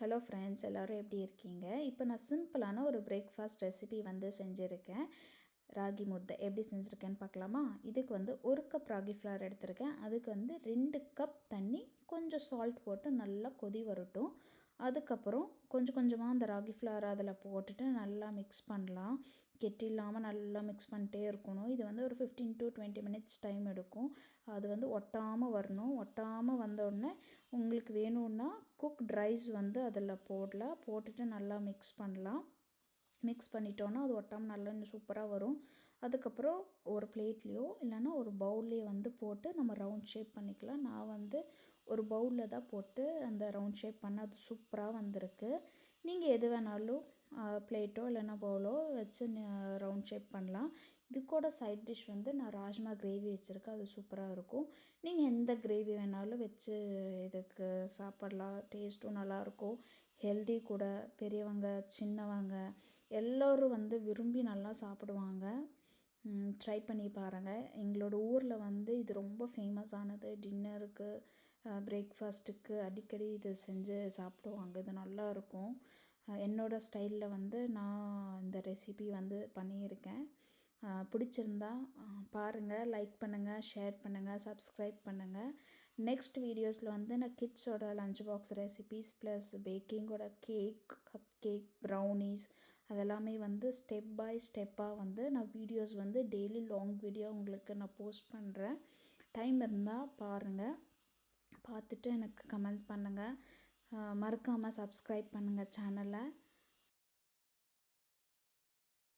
Hello friends, எல்லோரும் எப்படி இருக்கீங்க? இப்போ நான் சிம்பிளான ஒரு பிரேக்ஃபாஸ்ட் ரெசிபி வந்து செஞ்சுருக்கேன். ராகி முத்தை எப்படி செஞ்சுருக்கேன்னு பார்க்கலாமா? இதுக்கு வந்து 1 கப் ராகி ஃப்ளவர் எடுத்திருக்கேன். அதுக்கு வந்து 2 கப் தண்ணி, கொஞ்சம் சால்ட் போட்டு நல்லா கொதி வரட்டும். அதுக்கப்புறம் கொஞ்சம் கொஞ்சமாக அந்த ராகி ஃப்ளவர் அதில் போட்டுட்டு நல்லா மிக்ஸ் பண்ணலாம். கெட்டி இல்லாமல் நல்லா மிக்ஸ் பண்ணிட்டே இருக்கணும். இது வந்து ஒரு 15 to 20 மினிட்ஸ் டைம் எடுக்கும். அது வந்து ஒட்டாமல் வரணும். ஒட்டாமல் வந்தோடனே உங்களுக்கு வேணும்னா குக்ட் ரைஸ் வந்து அதில் போடலாம். போட்டுட்டு நல்லா மிக்ஸ் பண்ணலாம். மிக்ஸ் பண்ணிட்டோன்னா அது ஒட்டாமல் நல்லா இன்னும் சூப்பராக வரும். அதுக்கப்புறம் ஒரு பிளேட்லேயோ இல்லைன்னா ஒரு பவுல்லையோ வந்து போட்டு நம்ம ரவுண்ட் ஷேப் பண்ணிக்கலாம். நான் வந்து ஒரு பவுலில் தான் போட்டு அந்த ரவுண்ட் ஷேப் பண்ண அது சூப்பராக வந்திருக்கு. நீங்கள் எது வேணாலும் பிளேட்டோ இல்லைன்னா பவுலோ வச்சு ரவுண்ட் ஷேப் பண்ணலாம். இது கூட சைட் டிஷ் வந்து நான் ராஜ்மா கிரேவி வச்சுருக்கேன். அது சூப்பராக இருக்கும். நீங்கள் எந்த கிரேவி வேணாலும் வச்சு இதுக்கு சாப்பிட்லாம். டேஸ்ட்டும் நல்லாயிருக்கும். ஹெல்தி கூட. பெரியவங்க சின்னவங்க எல்லோரும் வந்து விரும்பி நல்லா சாப்பிடுவாங்க. ட்ரை பண்ணி பாருங்கள். எங்களோட ஊரில் வந்து இது ரொம்ப ஃபேமஸானது. டின்னருக்கு, பிரேக்ஃபாஸ்ட்டுக்கு அடிக்கடி இது செஞ்சு சாப்பிடுவாங்க. இது நல்லாயிருக்கும். என்னோடய ஸ்டைலில் வந்து நான் இந்த ரெசிபி வந்து பண்ணியிருக்கேன். பிடிச்சிருந்தா பாருங்கள், லைக் பண்ணுங்கள், ஷேர் பண்ணுங்கள், சப்ஸ்கிரைப் பண்ணுங்கள். நெக்ஸ்ட் வீடியோஸில் வந்து நான் கிட்ஸோட லஞ்ச் பாக்ஸ் ரெசிபீஸ் ப்ளஸ் பேக்கிங்கோட கப் கேக், ப்ரௌனீஸ் அதெல்லாமே வந்து ஸ்டெப் பை ஸ்டெப்பாக வந்து நான் வீடியோஸ் வந்து டெய்லி லாங் வீடியோ உங்களுக்கு நான் போஸ்ட் பண்ணுறேன். டைம் இருந்தால் பாருங்கள். பார்த்துட்டு எனக்கு கமெண்ட் பண்ணுங்கள். மறக்காமல் சப்ஸ்கிரைப் பண்ணுங்கள் சேனலை.